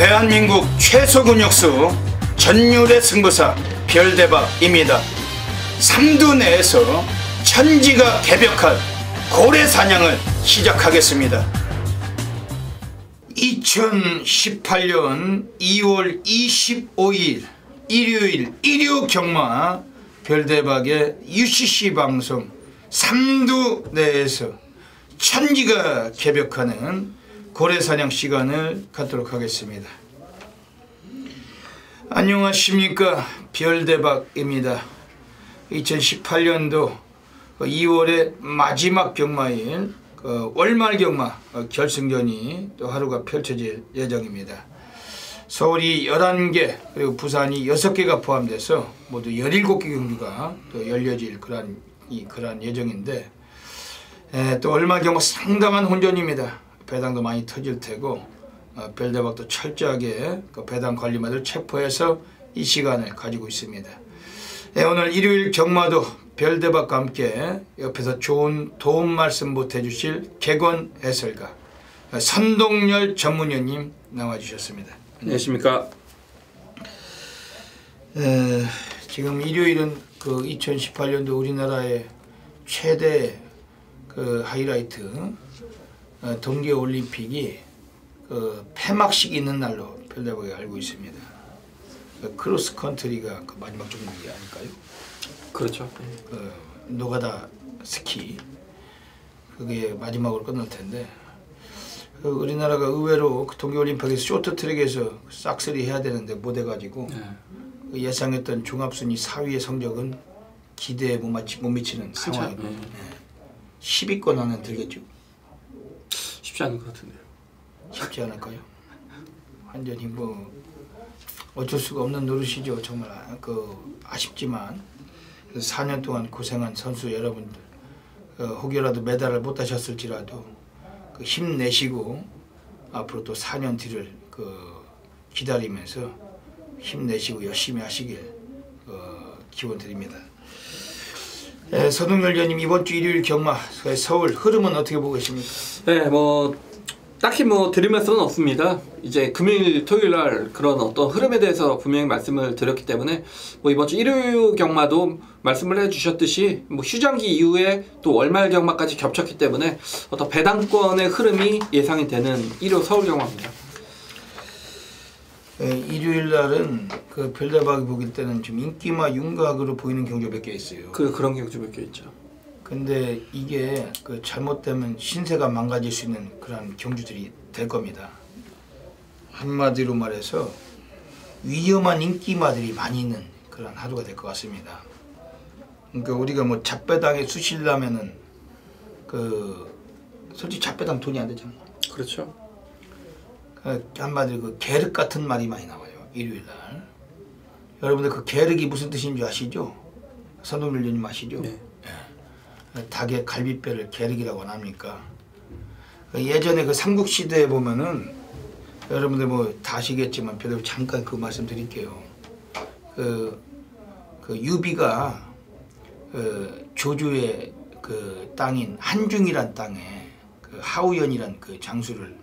대한민국 최소 근육수 전율의 승부사 별대박입니다. 삼두 내에서 천지가 개벽한 고래 사냥을 시작하겠습니다. 2018년 2월 25일 일요일 일요경마 별대박의 UCC 방송 삼두 내에서 천지가 개벽하는 고래사냥 시간을 갖도록 하겠습니다. 안녕하십니까, 별대박입니다. 2018년도 2월의 마지막 경마일 월말 경마 결승전이 또 하루가 펼쳐질 예정입니다. 서울이 11개 그리고 부산이 6개가 포함돼서 모두 17개 경기가 또 열려질 그런 예정인데, 또 월말 경마 상당한 혼전입니다. 배당도 많이 터질 테고 별대박도 철저하게 그 배당 관리마들 체포해서 이 시간을 가지고 있습니다. 오늘 일요일 경마도 별대박과 함께 옆에서 좋은 도움 말씀 보태주실 객원 해설가 선동열 전문위원님 나와주셨습니다. 안녕하십니까. 지금 일요일은 그 2018년도 우리나라의 최대 그 하이라이트 동계올림픽이 그 폐막식이 있는 날로 별대박이 알고 있습니다. 크로스컨트리가 그 마지막 종목이 아닐까요? 그렇죠. 노가다 스키 그게 마지막으로 끝날 텐데, 우리나라가 의외로 그 동계올림픽에서 쇼트트랙에서 싹쓸이 해야 되는데 못 해가지고 예상했던 종합순위 4위의 성적은 기대에 못 미치는 상황이고 10위권 안에 들겠죠. 쉽지 않을 것 같은데요. 쉽지 않을까요? 완전히 뭐 어쩔 수가 없는 노릇이죠. 정말 아쉽지만 4년 동안 고생한 선수 여러분들, 혹여라도 메달을 못 따셨을지라도 힘내시고 앞으로 또 4년 뒤를 기다리면서 힘내시고 열심히 하시길 기원 드립니다. 서동열 위원님, 이번 주 일요일 경마 서울 흐름은 어떻게 보고 계십니까? 네, 뭐 딱히 드릴 말씀은 없습니다. 이제 금요일, 토요일 날 그런 어떤 흐름에 대해서 분명히 말씀을 드렸기 때문에 이번 주 일요일 경마도 말씀을 해주셨듯이 휴장기 이후에 또 월말 경마까지 겹쳤기 때문에 어떤 배당권의 흐름이 예상이 되는 일요 서울 경마입니다. 일요일 날은 그 별대박이 보기 때는 좀 인기마 윤곽으로 보이는 경주가 몇 개 있어요. 그런 경주 몇 개 있죠. 근데 이게 잘못되면 신세가 망가질 수 있는 그런 경주들이 될 겁니다. 한마디로 말해서 위험한 인기마들이 많이 있는 그런 하루가 될 것 같습니다. 그러니까 우리가 잡배당에 수시려면은 솔직히 잡배당 돈이 안 되잖아. 그렇죠. 한마디로 계륵 같은 말이 많이 나와요, 일요일 날. 여러분들 그 계륵이 무슨 뜻인 줄 아시죠? 선동열 위원님 아시죠? 네. 닭의 갈비뼈를 계륵이라고 안 합니까? 예전에 그 삼국시대에 보면은 여러분들 다 아시겠지만 별로 잠깐 그 말씀 드릴게요. 그 유비가 조조의 그 땅인 한중이란 땅에 하우연이란 그 장수를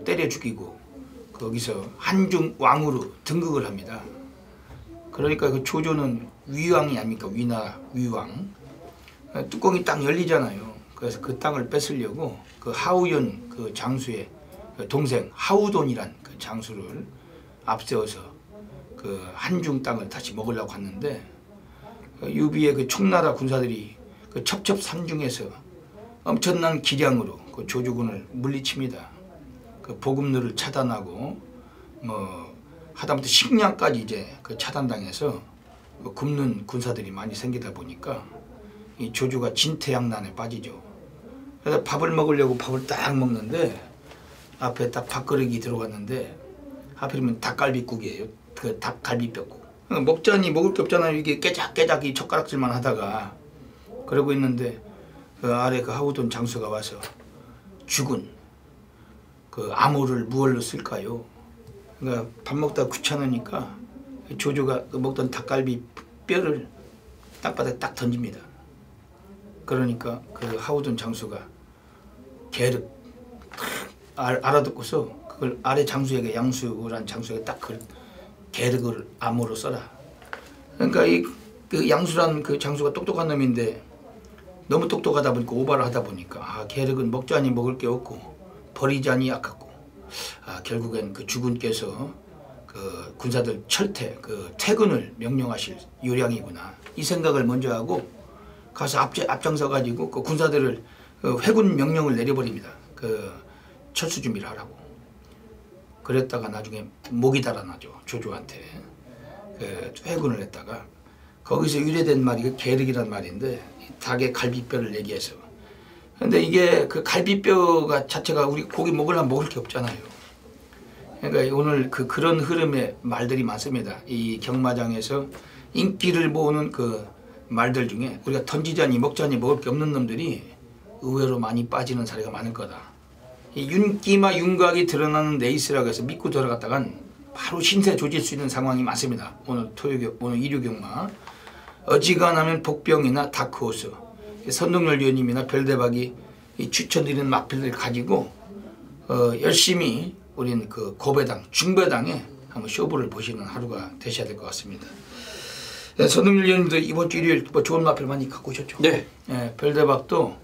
때려 죽이고 거기서 한중 왕으로 등극을 합니다. 그러니까 그 조조는 위왕이 아닙니까? 위나 위왕. 뚜껑이 딱 열리잖아요. 그래서 그 땅을 뺏으려고 그 하우연 그 장수의 동생 하우돈이란 그 장수를 앞세워서 그 한중 땅을 다시 먹으려고 했는데, 유비의 그 총나라 군사들이 그 첩첩산중에서 엄청난 기량으로 그 조조군을 물리칩니다. 그 보급로를 차단하고 하다못해 식량까지 이제 차단당해서 굶는 군사들이 많이 생기다 보니까 이 조조가 진퇴양난에 빠지죠. 그래서 밥을 먹으려고 밥을 딱 먹는데 앞에 딱 밥그릇이 들어갔는데 하필이면 닭갈비국이에요. 그 닭갈비뼈국. 먹자니 먹을 게 없잖아요. 이게 깨작깨작 이 젓가락질만 하다가 그러고 있는데 그 아래 그 하우돈 장수가 와서 죽은 그 암호를 무얼로 쓸까요? 그러니까 밥 먹다가 귀찮으니까 조조가 먹던 닭갈비 뼈를 땅바닥에 딱 던집니다. 그러니까 그 하우돈 장수가 개를 알아듣고서 그걸 아래 장수에게 양수란 장수에게 딱 그 계륵을 암호로 써라. 그러니까 그 양수란 그 장수가 똑똑한 놈인데 너무 똑똑하다 보니까 오바를 하다 보니까 계륵은 먹자니 먹을 게 없고 버리자니 아깝고 결국엔 그 주군께서 그 군사들 철퇴 그 퇴근을 명령하실 요량이구나 이 생각을 먼저 하고 가서 앞장서 가지고 그 군사들을 회군 명령을 내려버립니다. 그 철수 준비를 하라고. 그랬다가 나중에 목이 달아나죠. 조조한테 그 회군을 했다가 거기서 유래된 말이 그 계륵이란 말인데 닭의 갈비뼈를 얘기해서 근데 이게 그 갈비뼈가 자체가 우리 고기 먹으려면 먹을 게 없잖아요. 그러니까 오늘 그런 흐름의 말들이 많습니다. 이 경마장에서 인기를 모으는 그 말들 중에 우리가 던지자니 먹자니 먹을 게 없는 놈들이 의외로 많이 빠지는 사례가 많을 거다. 이 윤기마 윤곽이 드러나는 레이스라고 해서 믿고 들어갔다간 바로 신세 조질 수 있는 상황이 많습니다. 오늘 일요경마 어지간하면 복병이나 다크호스 선동열 위원님이나 별대박이 이 추천드리는 마필들 가지고 열심히 우리는 그 고배당 중배당에 한번 쇼부를 보시는 하루가 되셔야 될 것 같습니다. 선동열 위원님도 이번 주 일요일 뭐 좋은 마필 많이 갖고 오셨죠? 네. 별대박도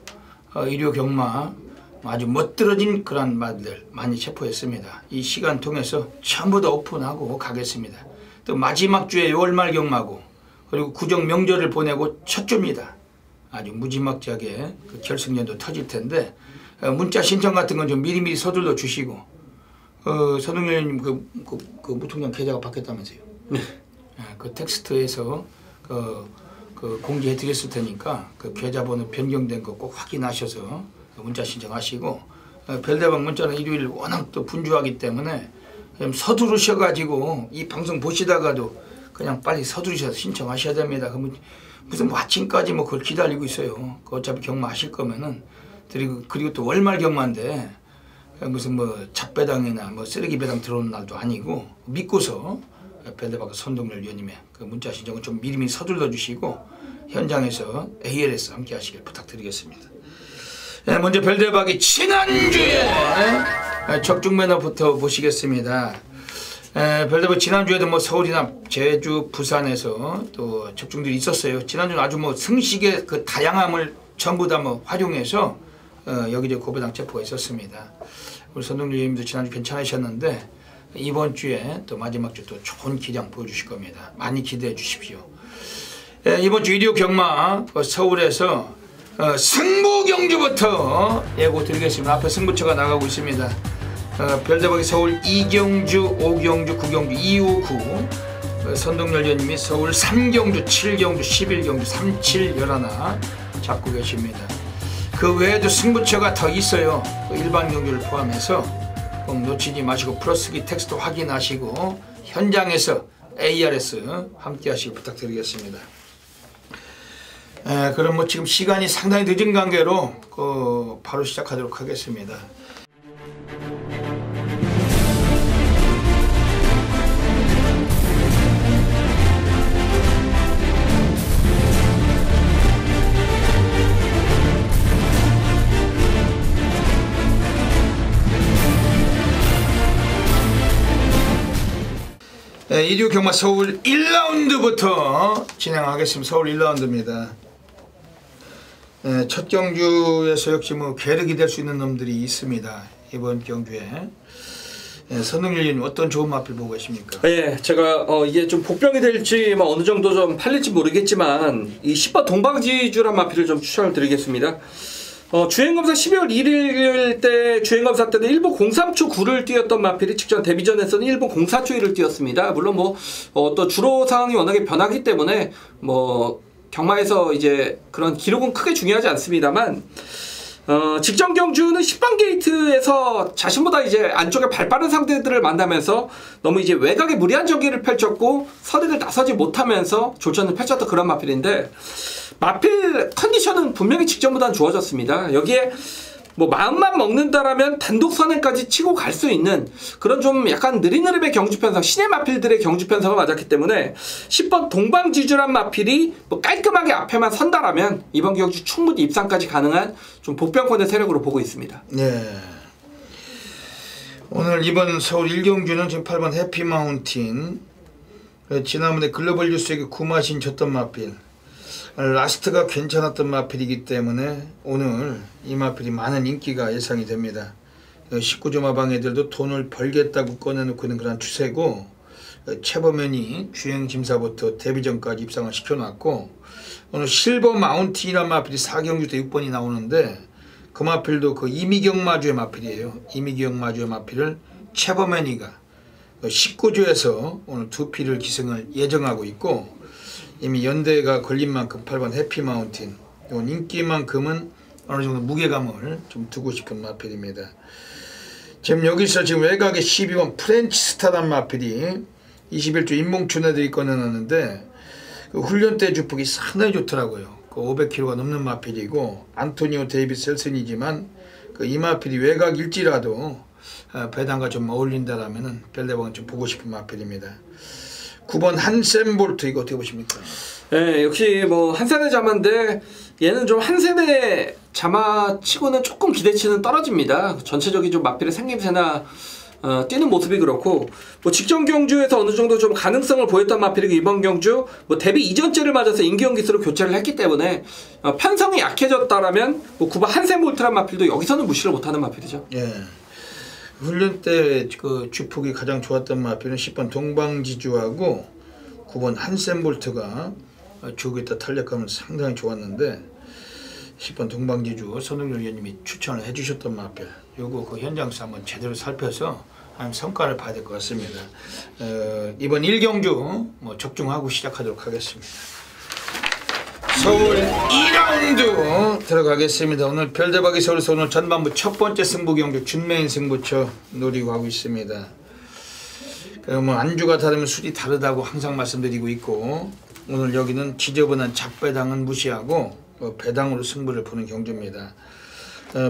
일요경마 아주 멋들어진 그런 말들 많이 체포했습니다. 이 시간 통해서 전부 다 오픈하고 가겠습니다. 또 마지막 주에 월말 경마고 그리고 구정 명절을 보내고 첫 주입니다. 아주 무지막지하게 그 결승전도 터질 텐데 문자 신청 같은 건 좀 미리미리 서둘러 주시고 선웅님 그 무통령 계좌가 바뀌었다면서요? 네. 그 텍스트에서 그 공지해 드렸을 테니까 그 계좌번호 변경된 거 꼭 확인하셔서 문자 신청하시고 별대박 문자는 일요일 워낙 또 분주하기 때문에 좀 서두르셔가지고 이 방송 보시다가도 그냥 빨리 서두르셔서 신청하셔야 됩니다. 무슨 뭐 아침까지 뭐 그걸 기다리고 있어요. 어차피 경마하실 거면은 그리고 또 월말 경마인데 무슨 뭐 잡배당이나 뭐 쓰레기 배당 들어오는 날도 아니고 믿고서 별대박 선동열 위원님의 그 문자 신청은 좀 미리미리 서둘러 주시고 현장에서 ALS 함께 하시길 부탁드리겠습니다. 먼저 별대박이 지난주에 적중 매너부터 보시겠습니다. 별대박 지난주에도 뭐 서울이나 제주, 부산에서 또 적중들이 있었어요. 지난주는 아주 뭐 승식의 그 다양함을 전부 다 뭐 활용해서 여기저기 고배당 체포가 있었습니다. 우리 선동열 위원님도 지난주 괜찮으셨는데 이번 주에 또 마지막 주 또 좋은 기량 보여주실 겁니다. 많이 기대해 주십시오. 이번 주 일요 경마 서울에서 승부경주부터 예고 드리겠습니다. 앞에 승부처가 나가고 있습니다. 별대박이 서울 2경주, 5경주, 9경주, 2, 5, 9 선동열 위원님이 서울 3경주, 7경주, 11경주, 3, 7, 11 잡고 계십니다. 그 외에도 승부처가 더 있어요. 일반 경주를 포함해서 꼭 놓치지 마시고 플러스기 텍스트 확인하시고 현장에서 ARS 함께 하시길 부탁드리겠습니다. 그럼 뭐 지금 시간이 상당히 늦은 관계로 바로 시작하도록 하겠습니다. 일요 경마 서울 1라운드부터 진행하겠습니다. 서울 1라운드입니다. 첫 경주에서 역시 뭐 계륵이 될 수 있는 놈들이 있습니다. 이번 경주에 선동열 위원님 어떤 좋은 마필 보고 계십니까? 예, 제가 이게 좀 복병이 될지 뭐 어느 정도 좀 팔릴지 모르겠지만 이 10번 동방지주란 마필을 좀 추천을 드리겠습니다. 주행검사 12월 1일 때 주행검사 때는 1분 03초 9를 뛰었던 마필이 직전 데뷔전에서는 1분 04초 1을 뛰었습니다. 물론 뭐 또 주로 상황이 워낙에 변하기 때문에 뭐 경마에서 이제 그런 기록은 크게 중요하지 않습니다만 직전 경주는 10번 게이트에서 자신보다 이제 안쪽에 발 빠른 상대들을 만나면서 너무 이제 외곽에 무리한 전개를 펼쳤고 서리를 나서지 못하면서 조전을 펼쳤던 그런 마필인데 마필 컨디션은 분명히 직전보다는 좋아졌습니다. 여기에 뭐 마음만 먹는다라면 단독 선행까지 치고 갈 수 있는 그런 좀 약간 느린 흐름의 경주 편성, 신의 마필들의 경주 편성을 맞았기 때문에 10번 동방지주란 마필이 뭐 깔끔하게 앞에만 선다라면 이번 경주 충분히 입상까지 가능한 좀 복병권의 세력으로 보고 있습니다. 네. 오늘 이번 서울 1경주는 지금 8번 해피마운틴, 지난번에 글로벌 뉴스에게 구마신 졌던 마필, 라스트가 괜찮았던 마필이기 때문에 오늘 이 마필이 많은 인기가 예상이 됩니다. 19조 마방 애들도 돈을 벌겠다고 꺼내놓고 있는 그런 추세고, 최범현이 주행심사부터 데뷔전까지 입상을 시켜놨고, 오늘 실버 마운틴이라는 마필이 4경주 때 6번이 나오는데 그 마필도 그 이미경 마주의 마필이에요. 이미경 마주의 마필을 최범현이가 19조에서 오늘 2필을 기승을 예정하고 있고, 이미 연대가 걸린 만큼 8번 해피마운틴, 이건 인기만큼은 어느 정도 무게감을 좀 두고 싶은 마필입니다. 지금 여기서 지금 외곽에 12번 프렌치 스타란 마필이 21조 인몽춘 애들이 꺼내놨는데 그 훈련 때 주폭이 상당히 좋더라고요. 그 500kg가 넘는 마필이고 안토니오 데이비스 셀슨이지만 그 이 마필이 외곽일지라도 배당과 좀 어울린다라면은 별대방은 좀 보고 싶은 마필입니다. 9번 한센볼트 이거 어떻게 보십니까? 네, 역시 뭐 한센의 자마인데 얘는 좀 한센의 자마치고는 조금 기대치는 떨어집니다. 전체적인 좀 마필의 생김새나 뛰는 모습이 그렇고, 뭐 직전 경주에서 어느 정도 좀 가능성을 보였던 마필이고, 이번 경주 뭐 데뷔 이전째를 맞아서 임기영 기수로 교체를 했기 때문에 편성이 약해졌다라면 뭐 9번 한센볼트란 마필도 여기서는 무시를 못하는 마필이죠. 예. 훈련 때 그 주폭이 가장 좋았던 마필은 10번 동방지주하고 9번 한센볼트가 주기타 탄력감은 상당히 좋았는데, 10번 동방지주 선동열 위원님이 추천을 해주셨던 마필, 요거 그 현장에서 한번 제대로 살펴서 한 성과를 봐야 될 것 같습니다. 이번 1경주 뭐 적중하고 시작하도록 하겠습니다. 서울 2라운드 들어가겠습니다. 오늘 별대박이 서울에서 오늘 전반부 첫 번째 승부 경주 준메인 승부처 노리고 하고 있습니다. 뭐 안주가 다르면 술이 다르다고 항상 말씀드리고 있고, 오늘 여기는 지저분한 잡배당은 무시하고 배당으로 승부를 보는 경주입니다.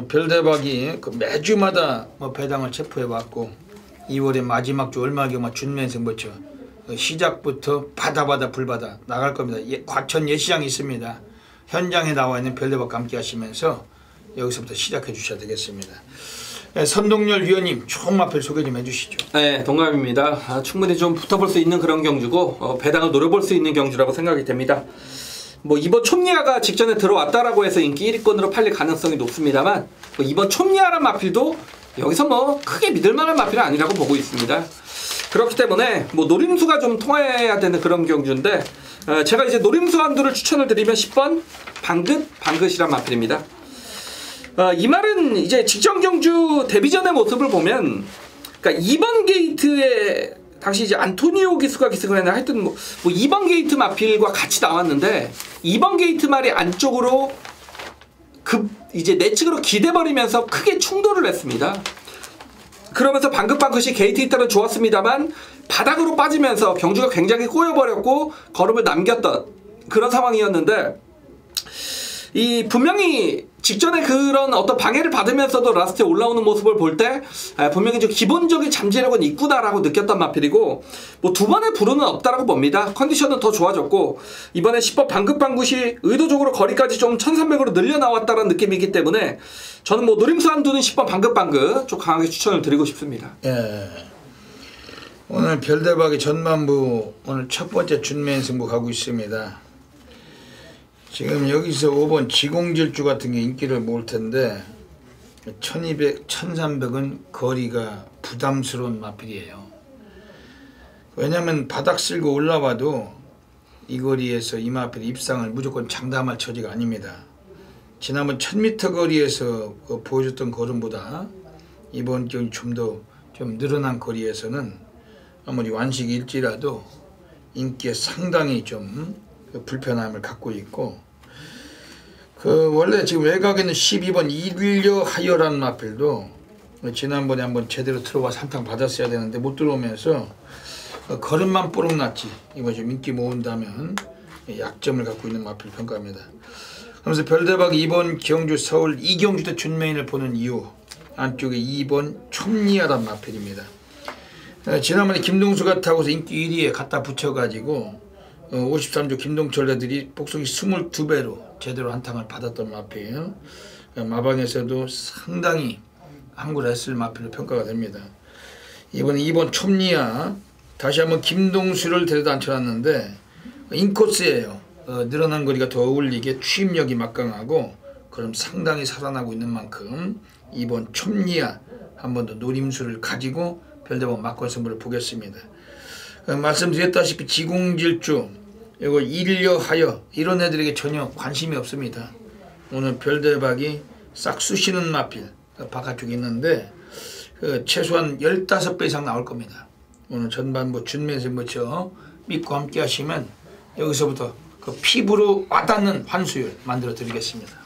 별대박이 그 매주마다 뭐 배당을 체포해 왔고, 2월의 마지막 주 얼마 경마 준메인 승부처 시작부터 바다 불바다 나갈 겁니다. 과천 예시장이 있습니다. 현장에 나와 있는 별대박과 함께 하시면서 여기서부터 시작해 주셔야 되겠습니다. 선동열 위원님 총 마필 소개 좀 해주시죠. 네, 동감입니다. 충분히 좀 붙어볼 수 있는 그런 경주고, 배당을 노려볼 수 있는 경주라고 생각이 됩니다. 뭐 이번 촌리아가 직전에 들어왔다라고 해서 인기 1위권으로 팔릴 가능성이 높습니다만, 뭐 이번 촌리아란 마필도 여기서 뭐 크게 믿을만한 마필은 아니라고 보고 있습니다. 그렇기 때문에 뭐 노림수가 좀 통해야 되는 그런 경주인데, 제가 이제 노림수 한두를 추천을 드리면 10번 방긋이란 마필입니다. 이 말은 이제 직전 경주 데뷔전의 모습을 보면, 그러니까 2번 게이트에 당시 이제 안토니오 기수가 기승을 했나, 하여튼 뭐 2번 게이트 마필과 같이 나왔는데 2번 게이트 말이 안쪽으로 이제 내측으로 기대버리면서 크게 충돌을 했습니다. 그러면서 방긋이 게이트 히터는 좋았습니다만 바닥으로 빠지면서 경주가 굉장히 꼬여버렸고 걸음을 남겼던 그런 상황이었는데, 이 분명히 직전에 그런 어떤 방해를 받으면서도 라스트에 올라오는 모습을 볼 때 분명히 좀 기본적인 잠재력은 있구나라고 느꼈던 마필이고, 뭐 두 번의 불운은 없다라고 봅니다. 컨디션은 더 좋아졌고, 이번에 10번 방긋이 의도적으로 거리까지 좀 1300으로 늘려 나왔다는 느낌이기 때문에 저는 뭐 노림수 한두는 10번 방긋 좀 강하게 추천을 드리고 싶습니다. 예. 오늘 별대박의 전반부 오늘 첫 번째 준메인 승부 가고 있습니다. 지금 여기서 5번 지공질주 같은 게 인기를 모을 텐데 1200, 1300은 거리가 부담스러운 마필이에요. 왜냐면 바닥 쓸고 올라와도 이 거리에서 이 마필 입상을 무조건 장담할 처지가 아닙니다. 지난번 1000m 거리에서 보여줬던 걸음보다 이번 경기 좀 더 늘어난 거리에서는 아무리 완식일지라도 인기에 상당히 좀 불편함을 갖고 있고, 원래 지금 외곽에는 12번 이윌려 하이어라는 마필도 지난번에 한번 제대로 들어와서 한탕 받았어야 되는데 못 들어오면서 걸음만 뽀록 났지, 이번 좀 인기 모은다면 약점을 갖고 있는 마필 평가합니다. 그러면서 별대박이 이번 경주 서울 2경주 때 준메인을 보는 이유, 안쪽에 2번 촌리아란 마필입니다. 지난번에 김동수가 타고서 인기 1위에 갖다 붙여가지고 53조 김동철 애들이 복속이 22배로 제대로 한탕을 받았던 마필, 마방에서도 상당히 항구를 했을 마필로 평가가 됩니다. 이번에 2번 촘리아 다시 한번 김동수를 데려다 앉혀놨는데 인코스예요. 늘어난 거리가 더 어울리게 추임력이 막강하고 그럼 상당히 살아나고 있는 만큼 2번 촘리아 한 번 더 노림수를 가지고 별대방 막권 승부를 보겠습니다. 말씀드렸다시피 지공질주 이거 일려하여 이런 애들에게 전혀 관심이 없습니다. 오늘 별대박이 싹 쑤시는 마필 바깥쪽에 있는데 최소한 15배 이상 나올 겁니다. 오늘 전반부 준매승부처 믿고 함께 하시면 여기서부터 그 피부로 와닿는 환수율 만들어 드리겠습니다.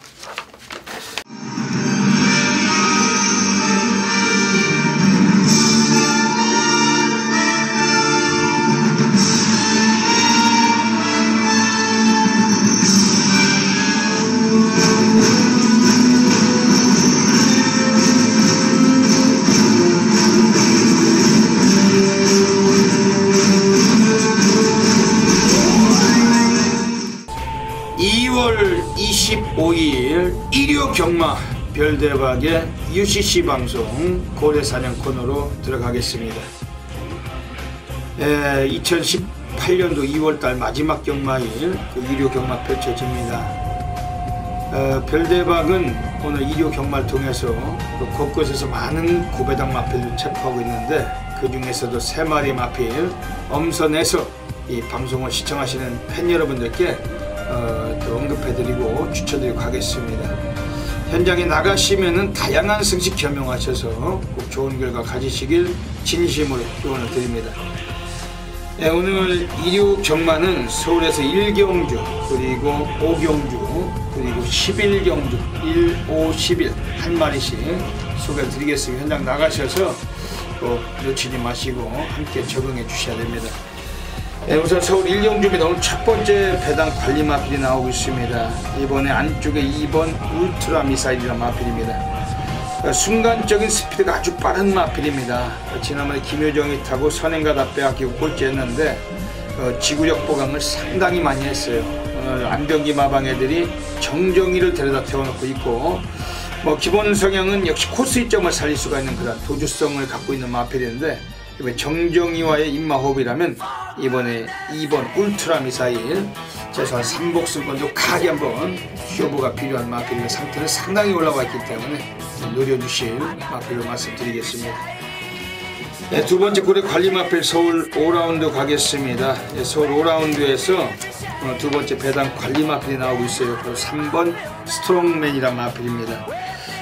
일요경마 별대박의 UCC 방송 고래사냥 코너로 들어가겠습니다. 2018년도 2월달 마지막 경마일 일요경마 펼쳐집니다. 별대박은 오늘 일요경마를 통해서 곳곳에서 많은 고배당 마필을 체포하고 있는데 그 중에서도 3마리 마필 엄선해서 이 방송을 시청하시는 팬 여러분들께 또 언급해드리고 추천드리고 가겠습니다. 현장에 나가시면은 다양한 승식 겸용하셔서 꼭 좋은 결과 가지시길 진심으로 기원을 드립니다. 오늘 일요 경마는 서울에서 1경주 그리고 5경주 그리고 11경주 1, 5, 11 한 마리씩 소개를 드리겠습니다. 현장 나가셔서 꼭 놓치지 마시고 함께 적응해 주셔야 됩니다. 우선 서울 1경주입니다. 오늘 첫 번째 배당 관리 마필이 나오고 있습니다. 이번에 안쪽에 2번 울트라 미사일이라는 마필입니다. 순간적인 스피드가 아주 빠른 마필입니다. 지난번에 김효정이 타고 선행가 다 빼앗기고 꼴찌했는데 지구력 보강을 상당히 많이 했어요. 오늘 안병기 마방 애들이 정정이를 데려다 태워놓고 있고 기본 성향은 역시 코스 이점을 살릴 수가 있는 그런 도주성을 갖고 있는 마필인데 이번에 정정이와의 입마호흡이라면 이번에 2번 울트라 미사일 최소한 3복승권도 강하게 한번 쇼부가 필요한 마필의 상태는 상당히 올라와 있기 때문에 노려주실 마필로 말씀드리겠습니다. 두 번째 고래 관리 마필 서울 5라운드 가겠습니다. 서울 5라운드에서 두 번째 배당 관리 마필이 나오고 있어요. 3번 스트롱맨이란 마필입니다.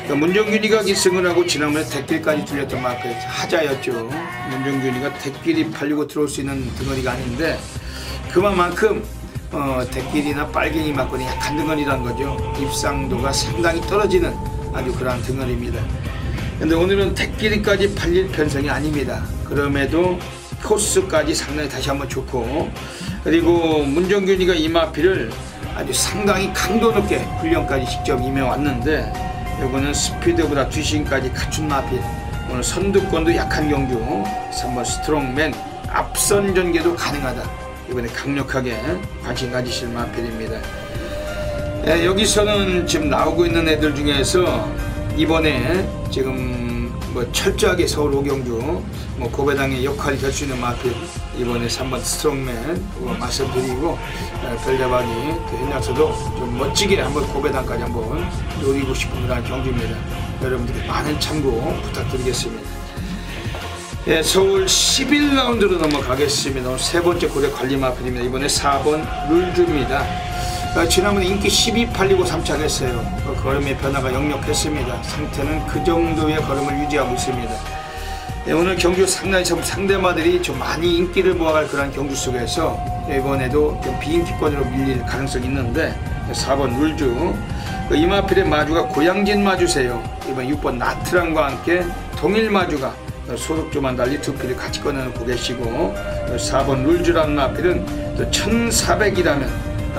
문정균이가 기승을 하고 지난번에 대길까지 뚫렸던 마필 하자였죠. 문정균이가 대길이 팔리고 들어올 수 있는 등어리가 아닌데 그만큼 대길이나 빨갱이 막걸리 약한 등어리란 거죠. 입상도가 상당히 떨어지는 아주 그러한 등어리입니다. 근데 오늘은 대길이까지 팔릴 편성이 아닙니다. 그럼에도 코스까지 상당히 다시 한번 좋고 그리고 문정균이가 이 마필을 아주 상당히 강도 높게 훈련까지 직접 임해왔는데 이거는 스피드보다 뒤신까지 갖춘 마필. 오늘 선두권도 약한 경주 3번 스트롱맨 앞선 전개도 가능하다. 이번에 강력하게 관심 가지실 마필입니다. 여기서는 지금 나오고 있는 애들 중에서 이번에 지금 철저하게 서울 5경주 고배당의 역할이 될 수 있는 마필 이번에 3번 스트롱맨 말씀드리고 별대박이 현장에서도 좀 멋지게 한번 고배당까지 한번 노리고 싶은 그런 경주입니다. 여러분들께 많은 참고 부탁드리겠습니다. 서울 11라운드로 넘어가겠습니다. 오늘 세 번째 고래 관리 마필입니다. 이번에 4번 룰주입니다. 지난번에 인기 12 팔리고 3착했어요. 걸음의 변화가 역력했습니다. 상태는 그 정도의 걸음을 유지하고 있습니다. 오늘 경주 상당히 상대마들이 좀 많이 인기를 모아갈 그런 경주 속에서 이번에도 좀 비인기권으로 밀릴 가능성이 있는데 4번 룰주 이 마필의 마주가 고양진 마주세요. 이번 6번 나트랑과 함께 동일 마주가 소득주만 달리 두 필을 같이 꺼내놓고 계시고 4번 룰주라는 마필은 또 1400이라면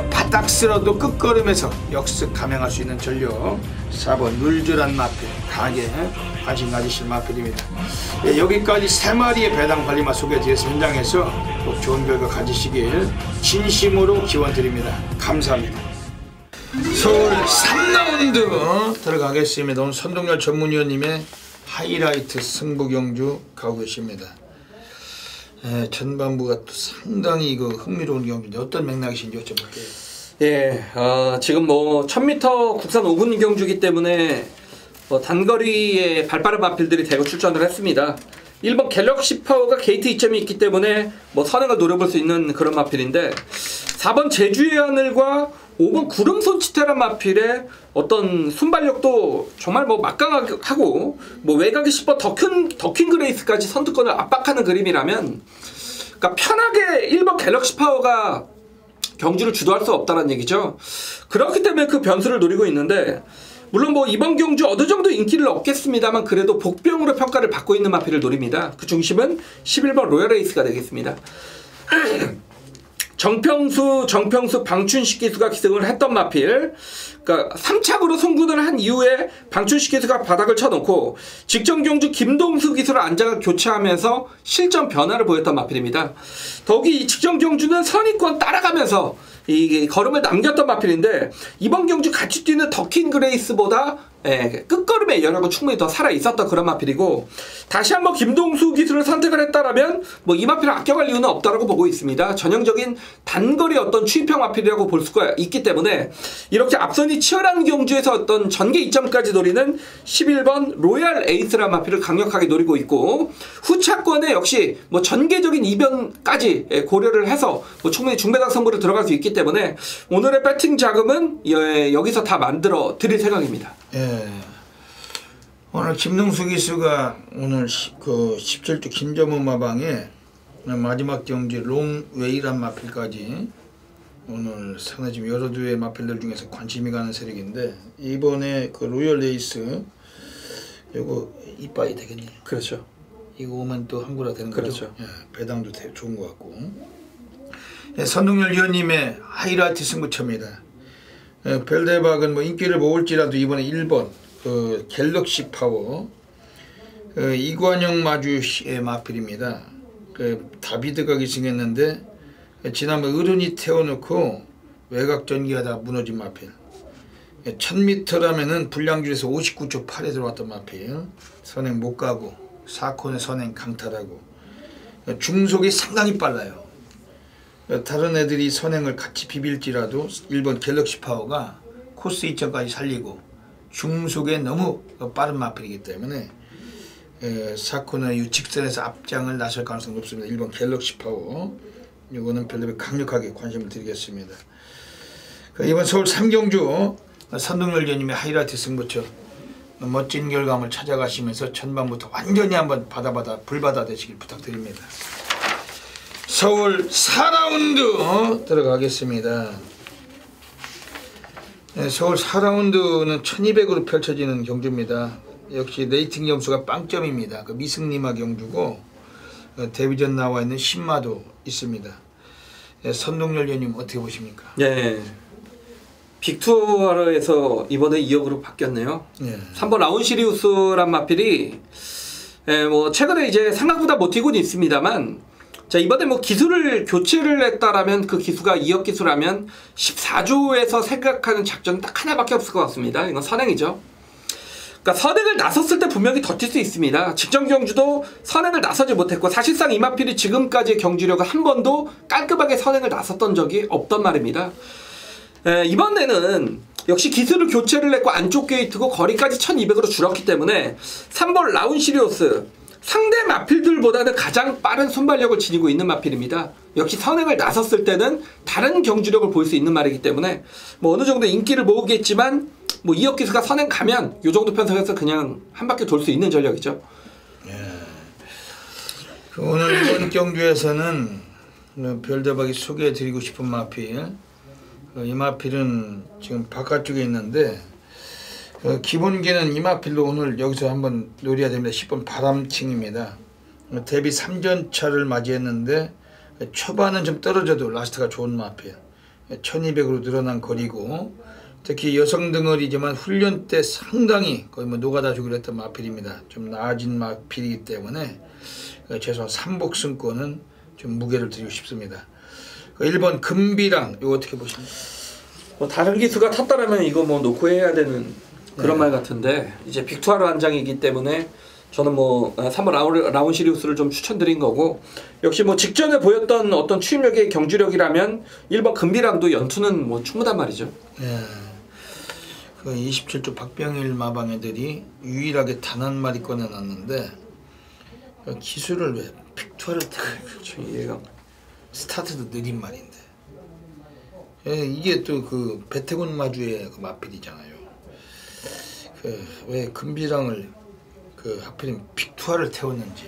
바닥 쓸어도 끝걸음에서 역습 감행할 수 있는 전력 4번 룰즈란 마필 강하게 관심 가지실 마필입니다. 여기까지 3마리의 배당 관리마 소개해드렸습니다. 현장에서 꼭 좋은 결과 가지시길 진심으로 기원드립니다. 감사합니다. 서울 3라운드 들어가겠습니다. 오늘 선동열 전문위원님의 하이라이트 승부 경주 가고 계십니다. 전반부가 또 상당히 흥미로운 경주인데 어떤 맥락이신지 여쭤볼게요. 예, 지금 뭐 1000m 국산 5분 경주기 때문에 단거리에 발빠른 마필들이 대거 출전을 했습니다. 1번 갤럭시 파워가 게이트 이점이 있기 때문에 뭐 선행을 노려볼 수 있는 그런 마필인데 4번 제주의 하늘과 5번 구름 손치테란 마필의 어떤 순발력도 정말 뭐 막강하고 뭐 외곽이 10번 더퀸 그레이스까지 선두권을 압박하는 그림이라면 그러니까 편하게 1번 갤럭시 파워가 경주를 주도할 수 없다는 얘기죠. 그렇기 때문에 그 변수를 노리고 있는데 물론 뭐 이번 경주 어느 정도 인기를 얻겠습니다만 그래도 복병으로 평가를 받고 있는 마필을 노립니다. 그 중심은 11번 로얄에이스가 되겠습니다. 정평수 방춘식 기수가 기승을 했던 마필, 그러니까 3착으로 송군을 한 이후에 방춘식 기수가 바닥을 쳐놓고 직전 경주 김동수 기수를 안장을 교체하면서 실전 변화를 보였던 마필입니다. 더욱이 이 직전 경주는 선의권 따라가면서 이 걸음을 남겼던 마필인데 이번 경주 같이 뛰는 더킨 그레이스보다 끝걸음의 여력은 충분히 더 살아있었던 그런 마필이고 다시 한번 김동수 기수를 선택을 했다라면 뭐 이 마필을 아껴갈 이유는 없다라고 보고 있습니다. 전형적인 단거리 어떤 추입형 마필이라고 볼 수가 있기 때문에 이렇게 앞선이 치열한 경주에서 어떤 전개 이점까지 노리는 11번 로얄 에이스라는 마필을 강력하게 노리고 있고 후차권에 역시 뭐 전개적인 이변까지 고려를 해서 뭐 충분히 중배당 선물을 들어갈 수 있기 때문에 오늘의 배팅 자금은 여기서 다 만들어 드릴 생각입니다. 예. 오늘 김동수 기수가 오늘 17주 김점우 마방에 마지막 경기 롱웨이란 마필까지 오늘 상당히 지금 여러 두의 마필들 중에서 관심이 가는 세력인데 이번에 그 로열 레이스 이거 이빠이 되겠네요. 그렇죠. 이거 오면 또 한구라 되는 그렇죠. 거죠. 예, 배당도 좋은 것 같고. 예, 선동열 위원님의 하이라이트 승부처입니다. 별대박은 뭐 인기를 모을지라도 이번에 1번 그 갤럭시 파워 이관영 마주의 마필입니다. 그 다비드가 기승했는데 지난번 어른이 태워놓고 외곽 전개하다 무너진 마필. 1000m라면은 불량줄에서 59초 8에 들어왔던 마필. 선행 못 가고 4콘에 선행 강탈하고 중속이 상당히 빨라요. 다른 애들이 선행을 같이 비빌지라도 1번 갤럭시 파워가 코스 2점까지 살리고 중속에 너무 빠른 마필이기 때문에 4코너 직선에서 앞장을 나설 가능성이 높습니다. 1번 갤럭시 파워 이거는 별로 강력하게 관심을 드리겠습니다. 이번 서울 3경주 선동열 위원님의 하이라이트 승부처 멋진 결과물 찾아가시면서 전반부터 완전히 한번 불바다 되시길 부탁드립니다. 서울 4라운드 들어가겠습니다. 서울 4라운드는 1200으로 펼쳐지는 경주입니다. 역시 레이팅 점수가 빵점입니다. 그 미승리마 경주고 데뷔전 나와 있는 신마도 있습니다. 선동열 위원님 어떻게 보십니까? 네, 빅투어에서 이번에 2억으로 바뀌었네요. 3번 라운시리우스란 마필이 뭐 최근에 이제 생각보다 못 뛰고는 있습니다만 자 이번에 뭐 기수를 교체를 했다라면 그 기수가 2억 기수라면 14조에서 생각하는 작전은 딱 하나밖에 없을 것 같습니다. 이건 선행이죠. 그러니까 선행을 나섰을 때 분명히 더 뛸 수 있습니다. 직전 경주도 선행을 나서지 못했고 사실상 이 마필이 지금까지의 경주력을 한 번도 깔끔하게 선행을 나섰던 적이 없단 말입니다. 이번에는 역시 기수를 교체를 했고 안쪽 게이트고 거리까지 1200으로 줄었기 때문에 3번 라운시리우스 상대 마필들보다는 가장 빠른 순발력을 지니고 있는 마필입니다. 역시 선행을 나섰을 때는 다른 경주력을 볼 수 있는 말이기 때문에 뭐 어느 정도 인기를 모으겠지만 뭐 2억 기수가 선행 가면 이 정도 편성해서 그냥 한 바퀴 돌 수 있는 전력이죠. 오늘 이번 경주에서는 별대박이 소개해드리고 싶은 마필 이 마필은 지금 바깥쪽에 있는데 기본기는 이 마필로 오늘 여기서 한번 노려야 됩니다. 10번 바람칭입니다. 데뷔 3전차를 맞이했는데 초반은 좀 떨어져도 라스트가 좋은 마필 1200으로 늘어난 거리고 특히 여성 덩어리지만 훈련 때 상당히 거의 뭐 노가다 주기로 했던 마필입니다. 좀 나아진 마필이기 때문에 최소한 3복승권은 좀 무게를 드리고 싶습니다. 1번 금비랑 이거 어떻게 보십니까? 뭐 다른 기수가 탔다라면 이거 뭐 놓고 해야 되는 그런 말 같은데 이제 빅투아르 한 장이기 때문에 저는 뭐 3번 라운 시리우스를 좀 추천드린 거고, 역시 뭐 직전에 보였던 어떤 추임력의 경주력이라면 1번 금비랑도 연투는 뭐 충분한 말이죠. 예. 그 27조 박병일 마방 애들이 유일하게 단 한 마리 꺼내놨는데 그 기술을 왜 픽투아를 그렇죠. 얘가 스타트도 느린 말인데 예, 이게 또 그 배태곤 마주의 그 마필이잖아요. 그 왜 금비랑을 그 하필이면 픽투아를 태웠는지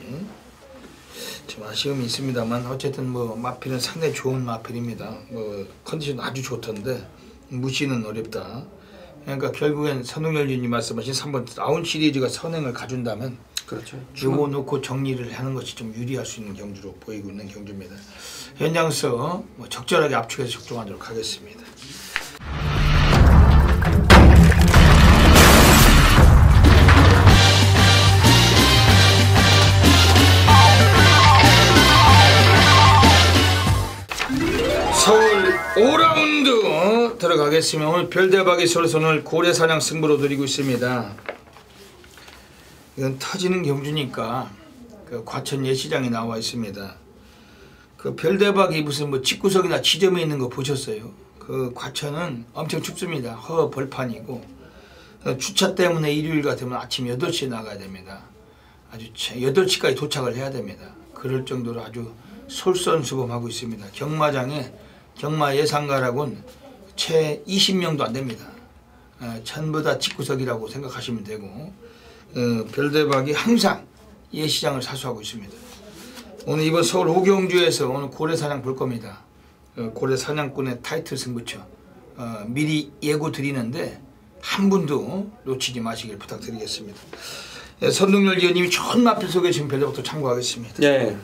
좀 아쉬움이 있습니다만 어쨌든 뭐 마필은 상당히 좋은 마필입니다. 뭐 컨디션 아주 좋던데 무시는 어렵다. 그러니까 결국엔 선웅열 위원님 말씀하신 3번 라운 시리즈가 선행을 가준다면 그렇죠. 요거 놓고 정리를 하는 것이 좀 유리할 수 있는 경주로 보이고 있는 경주입니다. 현장서 뭐 적절하게 압축해서 적중하도록 하겠습니다. 서울 5라운드 들어가겠습니다. 오늘 별대박이 서울에서 오늘 고래사냥 승부로 드리고 있습니다. 이건 터지는 경주니까 그 과천 예시장에 나와 있습니다. 그 별대박이 무슨 뭐 집구석이나 지점에 있는 거 보셨어요? 그 과천은 엄청 춥습니다. 허 벌판이고 주차 때문에 일요일 같으면 아침 8시에 나가야 됩니다. 아주 8시까지 도착을 해야 됩니다. 그럴 정도로 아주 솔선수범하고 있습니다. 경마장에 경마 예상가라고는 채 20명도 안 됩니다. 전부 다 집구석이라고 생각하시면 되고 별대박이 항상 예시장을 사수하고 있습니다. 오늘 이번 서울 오경주에서 오늘 고래사냥 볼 겁니다. 고래사냥꾼의 타이틀 승부처 미리 예고 드리는데 한 분도 놓치지 마시길 부탁드리겠습니다. 선동열 위원님이 좋은 마필 소개 지금 별대박도 참고하겠습니다. 네.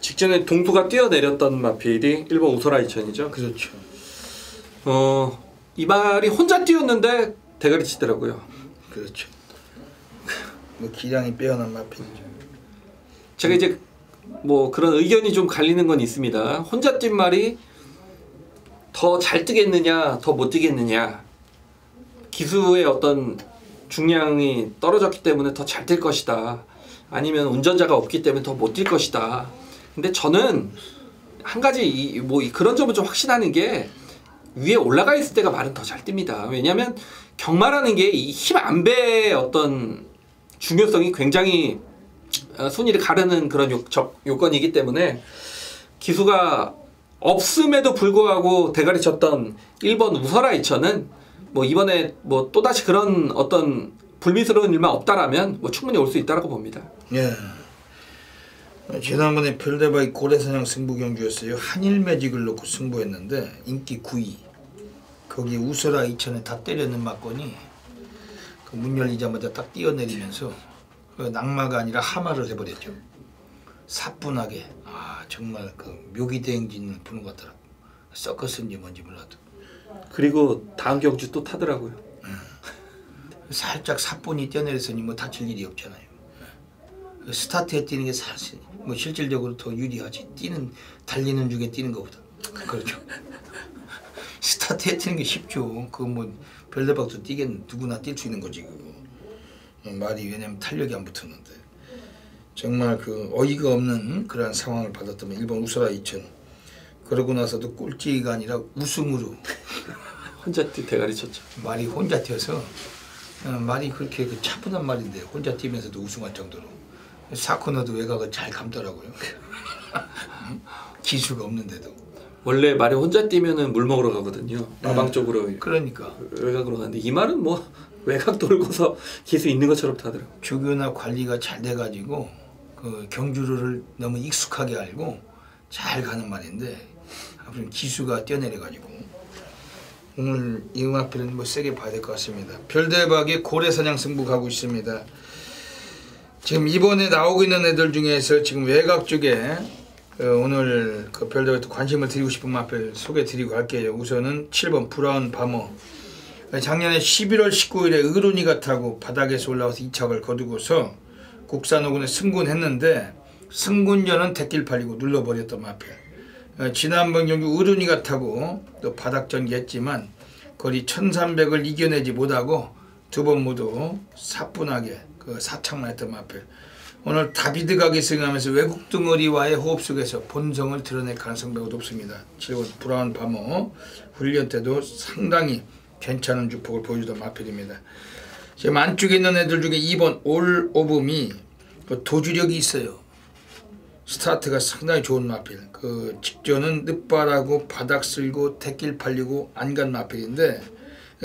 직전에 동투가 뛰어내렸던 마필이 1번 우소라 이천이죠. 그렇죠. 이 말이 혼자 뛰었는데 대가리 치더라고요. 그렇죠. 뭐 기량이 빼어난 마필이죠. 제가 이제 뭐 그런 의견이 좀 갈리는 건 있습니다. 혼자 뛴 말이 더 잘 뛰겠느냐, 더 못 뛰겠느냐. 기수의 어떤 중량이 떨어졌기 때문에 더 잘 뛸 것이다. 아니면 운전자가 없기 때문에 더 못 뛸 것이다. 근데 저는 한 가지 그런 점은 좀 확신하는 게 위에 올라가 있을 때가 말은 더 잘 뜁니다. 왜냐하면 경마라는 게 이 힘 안배의 어떤 중요성이 굉장히 순위를 가르는 그런 요건이기 때문에 기수가 없음에도 불구하고 대가리 쳤던 1번 우설아 이천은 뭐 이번에 뭐 또다시 그런 어떤 불미스러운 일만 없다라면 뭐 충분히 올 수 있다라고 봅니다. 예. 지난번에 별대박이 고래사냥 승부 경주였어요. 한일 매직을 놓고 승부했는데 인기 9위. 거기 우설아 이천에 다 때렸는 막건이 그 문 열리자마자 딱 뛰어내리면서 그 낙마가 아니라 하마를 해버렸죠. 사뿐하게. 아 정말 그 묘기대행진을 부는 것 같더라고. 서커스인지 뭔지 몰라도. 그리고 다음 경주 또 타더라고요. 살짝 사뿐히 뛰어내렸으니 뭐 다칠 일이 없잖아요. 스타트에 뛰는 게 사실 뭐 실질적으로 더 유리하지. 달리는 중에 뛰는 것보다. 그렇죠. 스타트에 뛰는 게 쉽죠. 그거 뭐 별대박도 뛰겠는 누구나 뛸 수 있는 거지 그거. 말이 왜냐면 탄력이 안 붙었는데 정말 그 어이가 없는 그러한 상황을 받았던 1번 우설아 이천. 그러고 나서도 꼴찌가 아니라 우승으로 혼자 뛰 대가리 쳤죠. 말이 혼자 뛰어서 말이 그렇게 그 차분한 말인데 혼자 뛰면서도 우승할 정도로 사코너도 외곽을 잘 감더라고요. 기수가 없는데도. 원래 말이 혼자 뛰면은 물 먹으러 가거든요. 마방 쪽으로. 그러니까 외곽으로 가는데 이 말은 뭐 외곽 돌고서 기수 있는 것처럼 타더라고. 조교나 관리가 잘 돼가지고 그 경주를 너무 익숙하게 알고 잘 가는 말인데 아무튼 기수가 뛰어내려가지고 오늘 이 마필은 뭐 세게 봐야 될 것 같습니다. 별대박이 고래사냥 승부 가고 있습니다. 지금 이번에 나오고 있는 애들 중에서 지금 외곽 쪽에 오늘 그 별대박에 관심을 드리고 싶은 마필 소개 드리고 갈게요. 우선은 7번 브라운 바머. 작년에 11월 19일에 의론이가 타고 바닥에서 올라와서 2착을 거두고서 국산호군에 승군했는데 승군전은 대길 팔리고 눌러버렸던 마필. 지난번 경주 의론이가 타고 또 바닥전기 했지만 거리 1300을 이겨내지 못하고 두 번 모두 사뿐하게 그 사창만 했던 마필. 오늘 다비드가 기승하면서 외국 덩어리와의 호흡 속에서 본성을 드러낼 가능성 매우 높습니다. 7번 브라운 바머 훈련 때도 상당히 괜찮은 주폭을 보여주던 마필입니다. 지금 안쪽에 있는 애들 중에 2번 올 오브 미 그 도주력이 있어요. 스타트가 상당히 좋은 마필. 그 직전은 늦바라고 바닥 쓸고 택길 팔리고 안 간 마필인데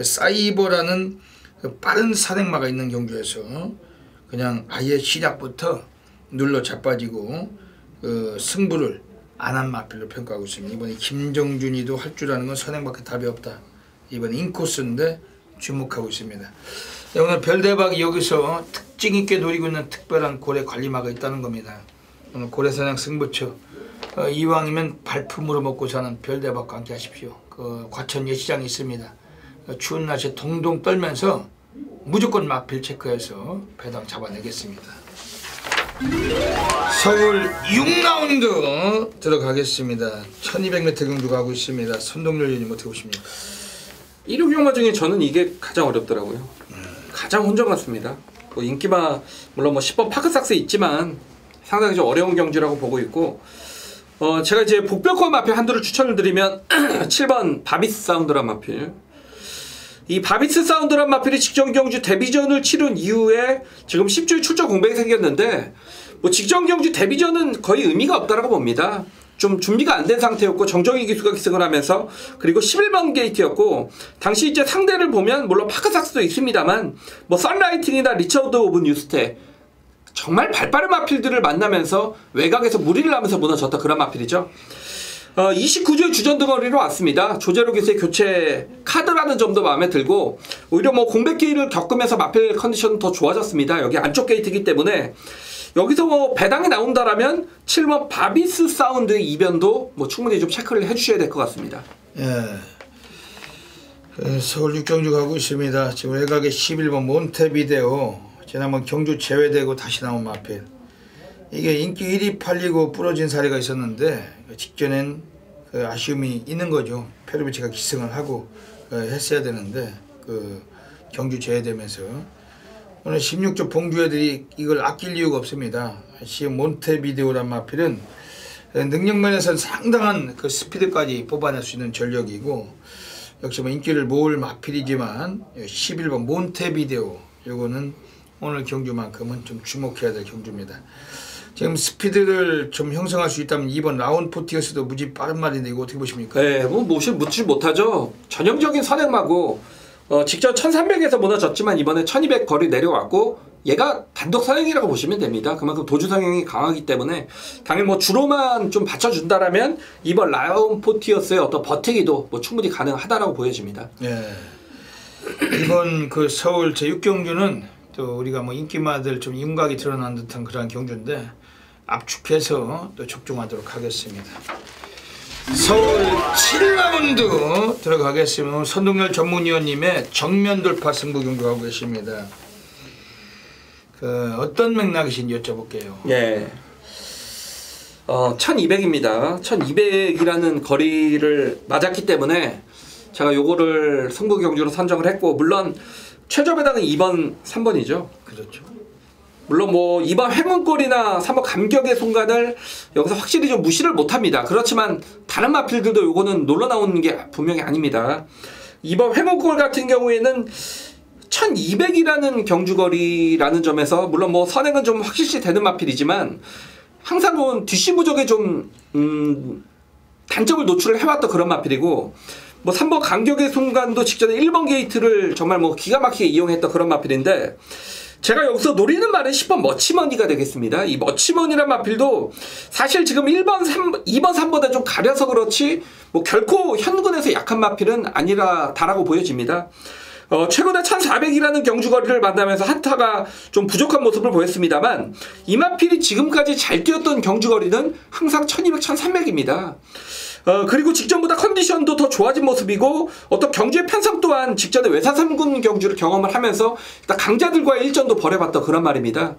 사이버라는 그 빠른 산행마가 있는 경주에서 그냥 아예 시작부터 눌러 자빠지고 승부를 안 한 마필로 평가하고 있습니다. 이번에 김정준이도 할 줄 아는 건 선행밖에 답이 없다. 이번 인코스인데 주목하고 있습니다. 오늘 별대박이 여기서 특징 있게 노리고 있는 특별한 고래 관리마가 있다는 겁니다. 오늘 고래사냥 승부처 이왕이면 발품으로 먹고 사는 별대박과 함께 하십시오. 그 과천 예시장이 있습니다. 추운 날씨에 동동 떨면서 무조건 마필 체크해서 배당 잡아내겠습니다. 서울 6라운드 들어가겠습니다. 1200m 경주 가고 있습니다. 선동열 위원님 어떻게 보십니까? 1호 경마 중에 저는 이게 가장 어렵더라고요. 가장 혼전 같습니다. 뭐 인기마 물론 뭐 10번 파크삭스 있지만 상당히 좀 어려운 경주라고 보고 있고 제가 이제 복별권 마필 한두를 추천을 드리면 7번 바비스 사운드란 마필. 이 바비스 사운드란 마필이 직전 경주 데뷔전을 치른 이후에 지금 10주에 출전 공백이 생겼는데 뭐 직전 경주 데뷔전은 거의 의미가 없다라고 봅니다. 좀 준비가 안 된 상태였고 정정희 기수가 기승을 하면서 그리고 11번 게이트였고 당시 이제 상대를 보면 물론 파크삭스도 있습니다만 뭐 썬라이팅이나 리처드 오브 뉴스테 정말 발빠른 마필들을 만나면서 외곽에서 무리를 하면서 무너졌던 그런 마필이죠. 29주의 주전 덩어리로 왔습니다. 조재로 기수의 교체 카드라는 점도 마음에 들고 오히려 뭐 공백 기회를 겪으면서 마필 컨디션은 더 좋아졌습니다. 여기 안쪽 게이트이기 때문에 여기서 뭐 배당이 나온다라면 7번 바비스 사운드의 이변도 뭐 충분히 좀 체크를 해주셔야 될 것 같습니다. 예. 서울 6경주 가고 있습니다. 지금 외곽에 11번 몬테비데오 지난번 경주 제외되고 다시 나온 마필. 이게 인기 1위 팔리고 부러진 사례가 있었는데 직전엔 그 아쉬움이 있는 거죠. 페루비치가 기승을 하고 했어야 되는데 그 경주 제외되면서 오늘 16조 봉주 애들이 이걸 아낄 이유가 없습니다. 지금 몬테비데오란 마필은 능력면에서는 상당한 그 스피드까지 뽑아낼 수 있는 전력이고 역시 뭐 인기를 모을 마필이지만 11번 몬테비데오 요거는 오늘 경주만큼은 좀 주목해야 될 경주입니다. 지금 스피드를 좀 형성할 수 있다면 2번 라운 포티어스도 무지 빠른 말인데 이거 어떻게 보십니까? 네, 뭐 묻지 못하죠. 전형적인 선행마고 직전 1300에서 무너졌지만 이번에 1200 거리 내려왔고 얘가 단독 선행이라고 보시면 됩니다. 그만큼 도주 성향이 강하기 때문에 당연히 뭐 주로만 좀 받쳐준다라면 이번 라운 포티어스의 어떤 버티기도 뭐 충분히 가능하다라고 보여집니다. 예. 이번 그 서울 제6경주는 또 우리가 뭐 인기마들 좀 윤곽이 드러난 듯한 그런 경주인데 압축해서 또 적중하도록 하겠습니다. 서울 7라운드 들어가겠습니다. 선동열 전문위원님의 정면 돌파 승부 경주 가고 계십니다. 그 어떤 맥락이신지 여쭤볼게요. 예. 1200입니다. 1200이라는 거리를 맞았기 때문에 제가 요거를 승부 경주로 선정을 했고 물론 최저 배당은 2번, 3번이죠. 그렇죠. 물론 뭐 2번 행운골이나 3번 감격의 순간을 여기서 확실히 좀 무시를 못합니다. 그렇지만 다른 마필들도 요거는 놀러 나오는 게 분명히 아닙니다. 2번 행운골 같은 경우에는 1200이라는 경주거리라는 점에서 물론 뭐 선행은 좀 확실시 되는 마필이지만 항상은 뒷시 부족에 좀 단점을 노출을 해왔던 그런 마필이고 뭐 3번 감격의 순간도 직전에 1번 게이트를 정말 뭐 기가 막히게 이용했던 그런 마필인데 제가 여기서 노리는 말은 10번 머치머니가 되겠습니다. 이 머치머니란 마필도 사실 지금 2번, 3번에 좀 가려서 그렇지 뭐 결코 현군에서 약한 마필은 아니라다라고 보여집니다. 최근에 1400이라는 경주거리를 만나면서 한타가 좀 부족한 모습을 보였습니다만 이 마필이 지금까지 잘 뛰었던 경주거리는 항상 1200, 1300입니다. 그리고 직전보다 컨디션도 더 좋아진 모습이고 어떤 경주의 편성 또한 직전에 외사 3군 경주를 경험을 하면서 강자들과의 일전도 벌여봤던 그런 말입니다.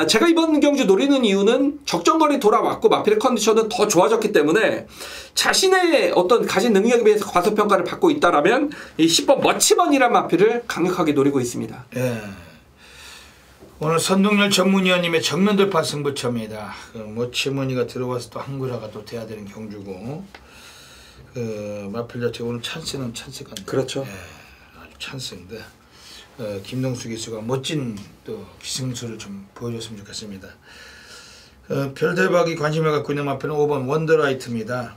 제가 이번 경주 노리는 이유는 적정거리 돌아왔고 마필의 컨디션은 더 좋아졌기 때문에 자신의 어떤 가진 능력에 비해서 과소평가를 받고 있다라면 이 10번 머치먼이란 마필을 강력하게 노리고 있습니다. 예. 오늘 선동열 전문위원님의 정면돌파 승부처입니다. 모치무늬가 들어와서 또 한구라가 또 돼야 되는 경주고, 마필 자체 오늘 찬스는 찬스 같네요. 그렇죠. 예, 아주 찬스인데 김동수 기수가 멋진 또 기승수를 좀 보여줬으면 좋겠습니다. 별대박이 관심을 갖고 있는 마필은 5번 원더라이트입니다.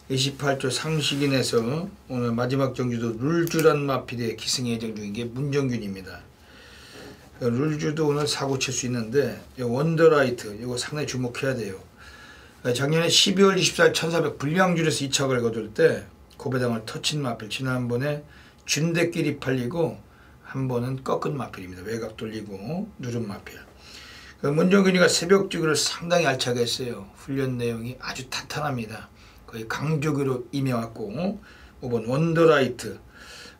28조 상식인에서 오늘 마지막 경주도 룰주란 마필의 기승 예정 중인 게 문정균입니다. 룰주도 오늘 사고 칠 수 있는데 원더라이트 이거 상당히 주목해야 돼요. 작년에 12월 24일 1400 불량줄에서 2착을 거둘 때 고배당을 터친 마필, 지난번에 준대끼리 팔리고 한 번은 꺾은 마필입니다. 외곽 돌리고 누른 마필. 문정균이가 새벽주기를 상당히 알차게 했어요. 훈련 내용이 아주 탄탄합니다. 거의 강조기로 임해왔고 5번 원더라이트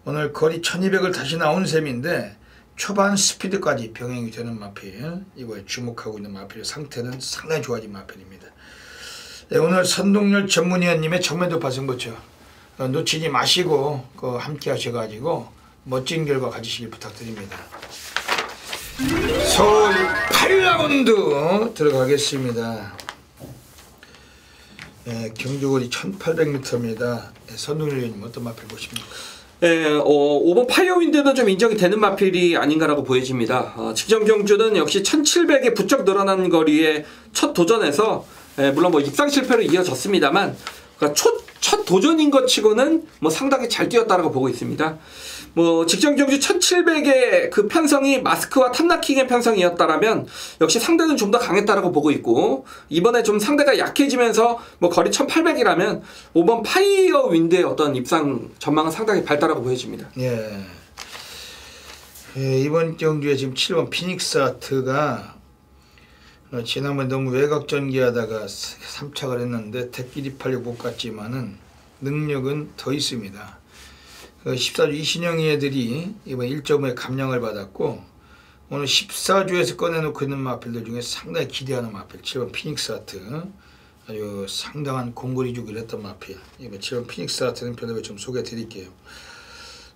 오늘 거리 1200을 다시 나온 셈인데 초반 스피드까지 병행이 되는 마필, 이거에 주목하고 있는 마필의 상태는 상당히 좋아진 마필입니다. 네, 오늘 선동열 전문위원님의 정면돌파 승부처 놓치지 마시고 함께 하셔가지고 멋진 결과 가지시길 부탁드립니다. 서울 8라운드 들어가겠습니다. 네, 경주거리 1800m입니다. 네, 선동열 위원님 어떤 마필 보십니까? 5번 파이어윈드는 좀 인정이 되는 마필이 아닌가라고 보여집니다. 직전 경주는 역시 1700에 부쩍 늘어난 거리에 첫 도전에서 물론 뭐 입상 실패로 이어졌습니다만 그러니까 첫 도전인 것 치고는 뭐 상당히 잘 뛰었다라고 보고 있습니다. 뭐 직전 경주 1700의 그 편성이 마스크와 탐나킹의 편성이었다라면 역시 상대는 좀 더 강했다라고 보고 있고 이번에 좀 상대가 약해지면서 뭐 거리 1800이라면 5번 파이어 윈드의 어떤 입상 전망은 상당히 밝다라고 보여집니다. 예. 이번 경주에 지금 7번 피닉스 아트가 지난번에 너무 외곽 전개하다가 3착을 했는데 대끼리 팔려 못 갔지만은 능력은 더 있습니다. 14주 이신영이 애들이 이번 1.5에 감량을 받았고 오늘 14주에서 꺼내놓고 있는 마필들 중에 상당히 기대하는 마필 7번 피닉스 아트 아주 상당한 공거리 주기를 했던 마필. 이번 7번 피닉스 아트는 편집에 좀 소개해 드릴게요.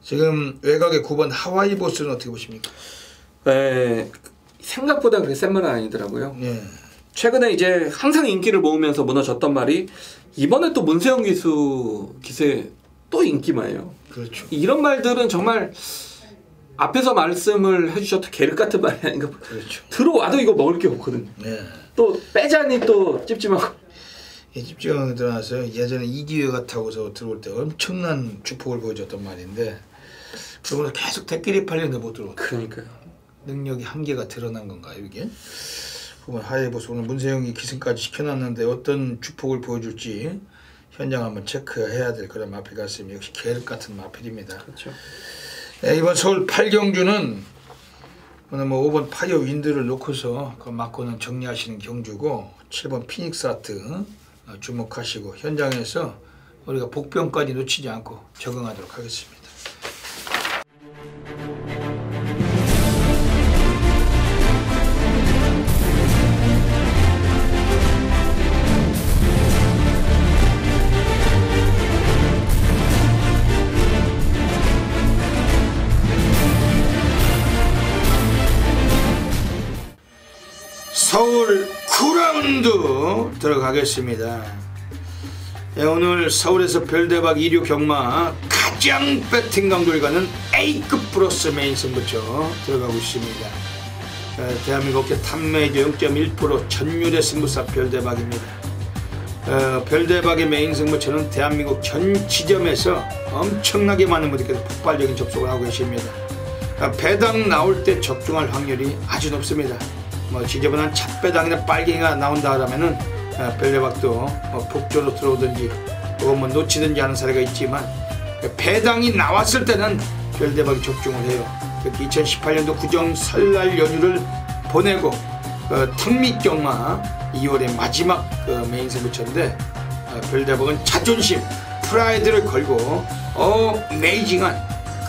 지금 외곽의 9번 하와이 보스는 어떻게 보십니까? 생각보다 그렇게 센 말은 아니더라고요. 예. 최근에 이제 항상 인기를 모으면서 무너졌던 말이 이번에 또 문세영 기수의 또 인기마예요. 그렇죠. 이런 말들은 정말 앞에서 말씀을 해주셨던 계륵 같은 말이 아닌가. 그렇죠. 들어와도 이거 먹을 게 없거든요. 예. 또 빼자니 또 찝찝하고. 찝찝하게 들어와서 예전에 이기회가 타고서 들어올 때 엄청난 주폭을 보여줬던 말인데 그러면서 계속 대끼리 팔렸는데 못 들어오고. 그러니까요. 능력이 한계가 드러난 건가요 이게? 그러면 하이보스 오늘 문세영이 기승까지 시켜놨는데 어떤 주폭을 보여줄지 현장 한번 체크해야 될 그런 마필 같습니다. 역시 계륵 같은 마필입니다. 그렇죠. 네, 이번 서울 8경주는 오늘 뭐 5번 파이어 윈드를 놓고서 그 맞고는 정리하시는 경주고 7번 피닉스 아트 주목하시고 현장에서 우리가 복병까지 놓치지 않고 적응하도록 하겠습니다. 서울 9라운드 들어가겠습니다. 네, 오늘 서울에서 별대박 2류 경마 가장 배팅 강도를 가는 A급 플러스 메인 승부처 들어가고 있습니다. 대한민국 업계 탑메이저 0.1% 전율의 승부사 별대박입니다. 별대박의 메인 승부처는 대한민국 전 지점에서 엄청나게 많은 분들께서 폭발적인 접속을 하고 계십니다. 배당 나올 때 적중할 확률이 아주 높습니다. 뭐 지저분한 찻배당이나 빨갱이가 나온다 하면은 별대박도 북조로 들어오든지 혹은 뭐 놓치든지 하는 사례가 있지만 배당이 나왔을 때는 별대박이 적중을 해요. 특히 2018년도 구정 설날 연휴를 보내고 턱밑경마 2월의 마지막 메인 승부처인데 별대박은 자존심, 프라이드를 걸고 어메이징한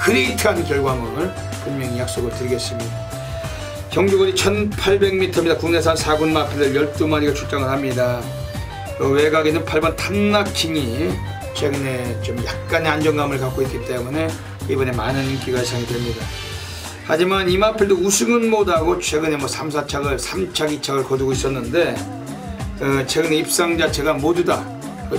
그레이트한 결과물을 분명히 약속을 드리겠습니다. 경주거리 1800m입니다. 국내산 4군 마필들 12마리가 출장을 합니다. 외곽에 있는 8번 탐나킹이 최근에 좀 약간의 안정감을 갖고 있기 때문에 이번에 많은 인기가 예상이 됩니다. 하지만 이 마필도 우승은 못하고 최근에 뭐 3, 4착을 3착, 2착을 거두고 있었는데 최근에 입상 자체가 모두 다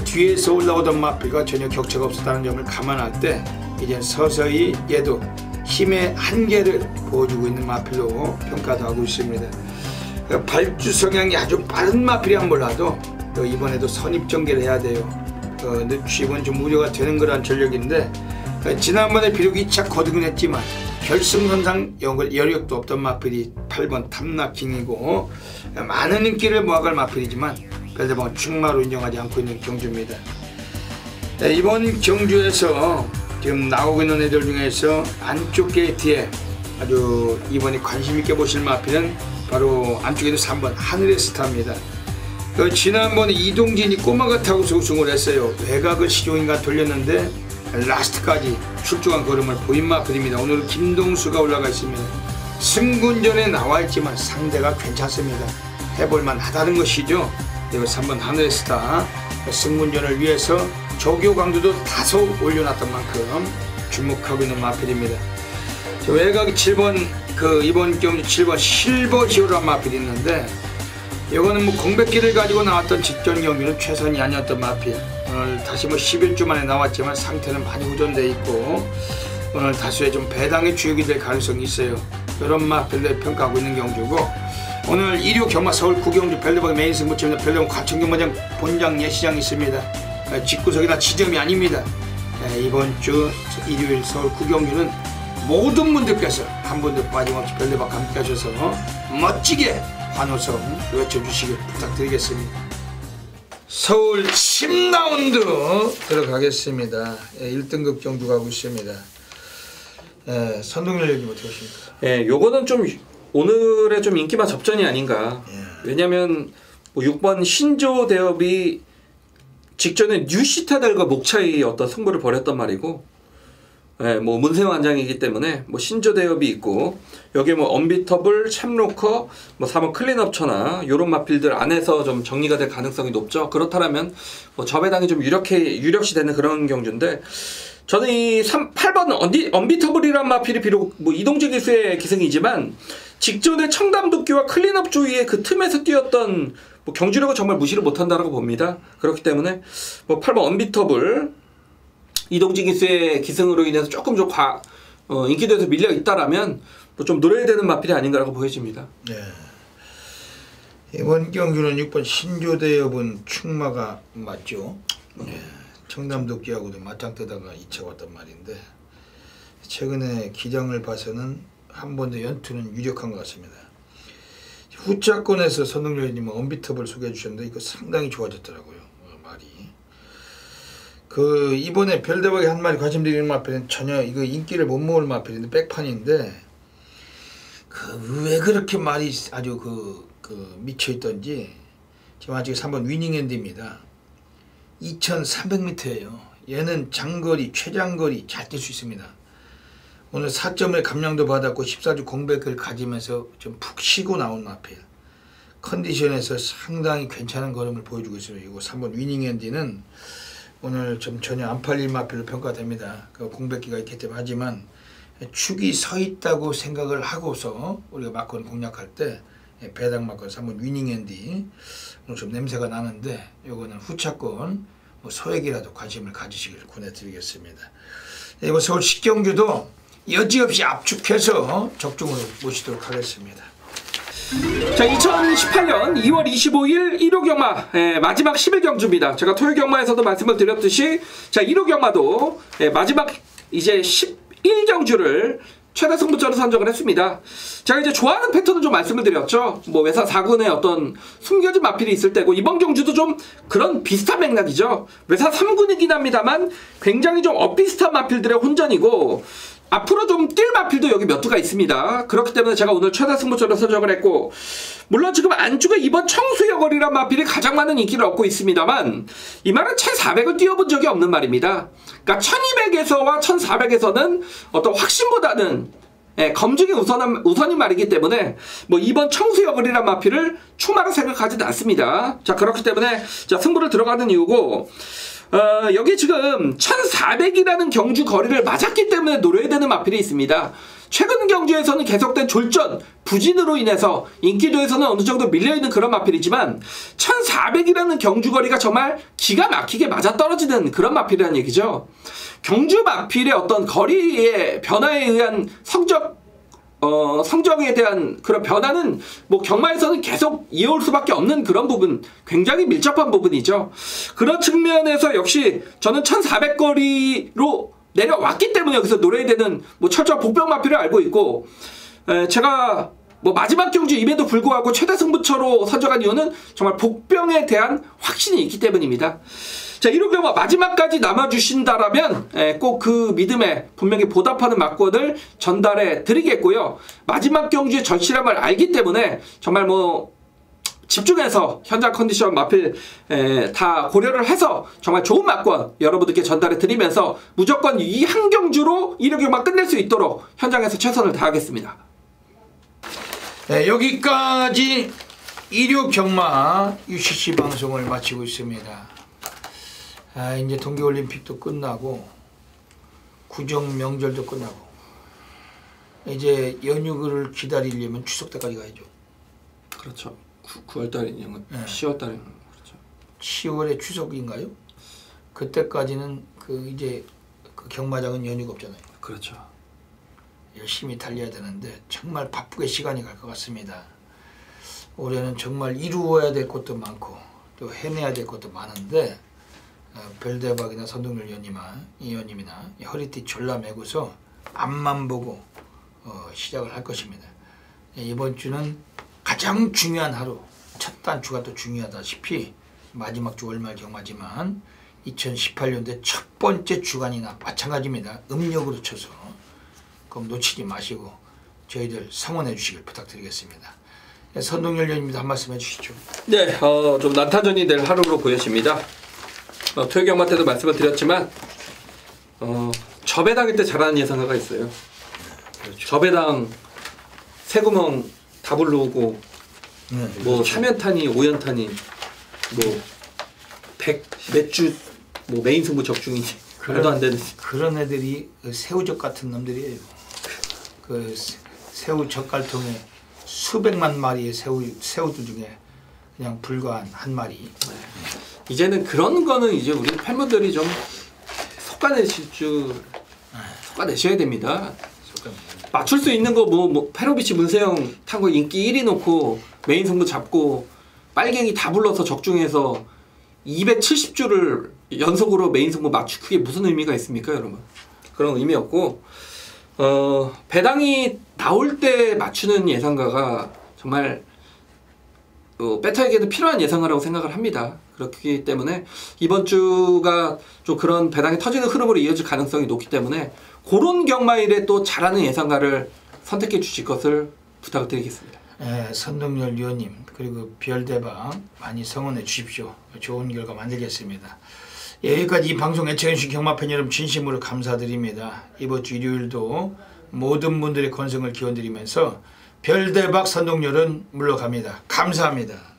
뒤에서 올라오던 마필과 전혀 격차가 없었다는 점을 감안할 때 이제 서서히 얘도 힘의 한계를 보여주고 있는 마필로 평가도 하고 있습니다. 발주 성향이 아주 빠른 마필이란 몰라도 이번에도 선입전개를 해야 돼요. 늦추입은 좀 우려가 되는 거란 전력인데 지난번에 비록 2차 거두긴 했지만 결승선상 여력도 없던 마필이 8번 탐나킹이고 많은 인기를 모아갈 마필이지만 벨드방은 충마로 인정하지 않고 있는 경주입니다. 이번 경주에서 지금 나오고 있는 애들 중에서 안쪽 게이트에 아주 이번에 관심있게 보실 마필은 바로 안쪽에도 3번 하늘의 스타입니다. 지난번에 이동진이 꼬마가 타고서 우승을 했어요. 외곽을 시종인가 돌렸는데 라스트까지 출중한 걸음을 보인 마필입니다. 오늘은 김동수가 올라가 있습니다. 승군전에 나와 있지만 상대가 괜찮습니다. 해볼만 하다는 것이죠. 그리고 3번 하늘의 스타 승군전을 위해서 조교 강도도 다소 올려놨던 만큼 주목하고 있는 마필입니다. 외곽이 7번 이번 경주 7번 실버 히어로란 마필이 있는데 이거는 뭐 공백기를 가지고 나왔던 직전 경기는 최선이 아니었던 마필. 오늘 다시 뭐 11주 만에 나왔지만 상태는 많이 후전돼 있고 오늘 다수의 좀 배당의 주역이 될 가능성이 있어요. 이런 마필들 평가하고 있는 경주고 오늘 일요 경마 서울 구경주 벨드버그 메인 승부처입니다. 벨드버그 과천경마장 본장 예시장이 있습니다. 직구석이나 지점이 아닙니다. 이번 주 일요일 서울 구경주는 모든 분들께서 한 분도 빠짐없이 벨드버그 함께 하셔서 멋지게 환호성 외쳐주시길 부탁드리겠습니다. 서울 10라운드 들어가겠습니다. 1등급 경주 가고 있습니다. 선동열 얘기 어떻게 하십니까? 요거는 좀 오늘의 좀 인기만 접전이 아닌가. 왜냐면 뭐 6번 신조 대업이 직전에 뉴시타델과 목차의 어떤 승부를 벌였단 말이고, 뭐 문세영 안장이기 때문에 뭐 신조 대업이 있고 여기에 뭐 언비터블, 챔로커, 뭐 3번 클린업처나 요런 마필들 안에서 좀 정리가 될 가능성이 높죠. 그렇다면 뭐 저배당이 좀 유력시 되는 그런 경주인데 저는 이 8번 언비터블이란 마필이 비록 뭐 이동재 기수의 기승이지만 직전에 청담도끼와 클린업 조이의 그 틈에서 뛰었던 뭐 경주력은 정말 무시를 못한다라고 봅니다. 그렇기 때문에 뭐 8번 언비터블 이동재 기수의 기승으로 인해서 조금 좀 인기도에서 밀려 있다라면 뭐 좀 노려야 되는 마필이 아닌가라고 보여집니다. 네. 이번 경주는 6번 신조대엽은 충마가 맞죠. 네. 청담도끼하고도 맞짱 뜨다가 2차 왔단 말인데 최근에 기량을 봐서는 한 번 더 연투는 유력한 것 같습니다. 후차권에서 선동열님은 언비터블 소개해 주셨는데 이거 상당히 좋아졌더라고요. 말이. 이번에 별대박이 한 마리 관심드리는 마필은 전혀 이거 인기를 못 모을 마필인데 백판인데 왜 그렇게 말이 아주 미쳐있던지 지금 아직 3번 위닝핸드입니다. 2300m예요. 얘는 장거리, 최장거리 잘 뛸 수 있습니다. 오늘 4점의 감량도 받았고 14주 공백을 가지면서 좀 푹 쉬고 나온 마필. 컨디션에서 상당히 괜찮은 걸음을 보여주고 있어요. 이거 3번 위닝핸디는 오늘 좀 전혀 안 팔릴 마필로 평가됩니다. 공백기가 있기 때문에 하지만 축이 서 있다고 생각을 하고서 우리가 막건 공략할 때 배당 막건 3번 위닝핸디 오늘 좀 냄새가 나는데 요거는 후차권 뭐 소액이라도 관심을 가지시길 권해드리겠습니다. 이번 서울 식경주도 여지없이 압축해서 적중으로 모시도록 하겠습니다. 자, 2018년 2월 25일 1호 경마 마지막 10일 경주입니다. 제가 토요 경마에서도 말씀을 드렸듯이 자 1호 경마도 마지막 이제 11 경주를 최다 승부처로 선정을 했습니다. 제가 이제 좋아하는 패턴을 좀 말씀을 드렸죠. 뭐 외사 4군의 어떤 숨겨진 마필이 있을 때고 이번 경주도 좀 그런 비슷한 맥락이죠. 외사 3군이긴 합니다만 굉장히 좀 엇비슷한 마필들의 혼전이고 앞으로 좀 뛸 마필도 여기 몇 두가 있습니다. 그렇기 때문에 제가 오늘 최다 승부처로 선정을 했고 물론 지금 안쪽에 이번 청수여걸이란 마필이 가장 많은 인기를 얻고 있습니다만 이 말은 1400을 뛰어본 적이 없는 말입니다. 그러니까 1200에서와 1400에서는 어떤 확신보다는 검증이 우선인 말이기 때문에 뭐 이번 청수여걸이란 마필을 추마로 생각하지는 않습니다. 자 그렇기 때문에 자 승부를 들어가는 이유고 여기 지금 1400이라는 경주 거리를 맞았기 때문에 노려야 되는 마필이 있습니다. 최근 경주에서는 계속된 졸전, 부진으로 인해서 인기도에서는 어느 정도 밀려있는 그런 마필이지만 1400이라는 경주거리가 정말 기가 막히게 맞아떨어지는 그런 마필이라는 얘기죠. 경주 마필의 어떤 거리의 변화에 의한 성적에 대한 그런 변화는 뭐 경마에서는 계속 이어올 수밖에 없는 그런 부분, 굉장히 밀접한 부분이죠. 그런 측면에서 역시 저는 1400거리로 내려왔기 때문에 여기서 노려야 되는 뭐 철저한 복병 마필을 알고 있고, 제가 뭐 마지막 경주 임에도 불구하고 최대 승부처로 선정한 이유는 정말 복병에 대한 확신이 있기 때문입니다. 자, 이런 경우 마지막까지 남아주신다라면 꼭 그 믿음에 분명히 보답하는 막권을 전달해 드리겠고요. 마지막 경주의 절실함을 알기 때문에 정말 뭐 집중해서 현장 컨디션 마필 다 고려를 해서 정말 좋은 막권 여러분들께 전달해 드리면서 무조건 이 한 경주로 이력경마 끝낼 수 있도록 현장에서 최선을 다하겠습니다. 네, 여기까지 일요경마 UCC 방송을 마치고 있습니다. 이제 동계올림픽도 끝나고 구정 명절도 끝나고 이제 연휴를 기다리려면 추석 때까지 가야죠. 그렇죠. 9월달이면 네. 10월달이면 그렇죠. 10월에 추석인가요? 그때까지는 이제 경마장은 연휴가 없잖아요. 그렇죠. 열심히 달려야 되는데 정말 바쁘게 시간이 갈 것 같습니다. 올해는 정말 이루어야 될 것도 많고 또 해내야 될 것도 많은데 별대박이나 선동열 의원님이나 허리띠 졸라 매고서 앞만 보고 시작을 할 것입니다. 이번 주는 가장 중요한 하루, 첫 단추가 또 중요하다시피 마지막 주 월말 경마지만 2018년도에 첫 번째 주간이나 마찬가지입니다. 음력으로 쳐서 그럼 놓치지 마시고 저희들 성원해 주시길 부탁드리겠습니다. 선동열 의원님도 한 말씀 해주시죠. 네, 좀 난타전이 될 하루로 보여집니다. 토요경마 때도 말씀을 드렸지만 저배당일 때 잘하는 예상가가 있어요. 그렇죠. 저배당 새구멍 다 불러오고 뭐 그렇죠. 3연탄이 5연탄이 뭐 100 몇 주 뭐 메인 승부 적중이 말도 안 되는 그런 애들이 새우젓 같은 놈들이에요. 그 새우 젓갈통에 수백만 마리의 새우들 중에 그냥 불과 한 마리. 이제는 그런 거는 이제 우리 팬분들이 좀 솎아내셔야 됩니다. 맞출 수 있는 거 뭐 페로비치 문세영 탄 거 인기 1위 놓고 메인 승부 잡고 빨갱이 다 불러서 적중해서 270주를 연속으로 메인 승부 맞추, 그게 무슨 의미가 있습니까, 여러분? 그런 의미 없고 배당이 나올 때 맞추는 예상가가 정말 베타에게는 필요한 예상가라고 생각을 합니다. 그렇기 때문에 이번 주가 좀 그런 배당이 터지는 흐름으로 이어질 가능성이 높기 때문에 그런 경마일에 또 잘하는 예상가를 선택해 주실 것을 부탁을 드리겠습니다. 선동열 의원님 그리고 별대박 많이 성원해 주십시오. 좋은 결과 만들겠습니다. 여기까지 이 방송 애청해주신 경마팬 여러분 진심으로 감사드립니다. 이번 주 일요일도 모든 분들의 건승을 기원드리면서 별대박 선동열은 물러갑니다. 감사합니다.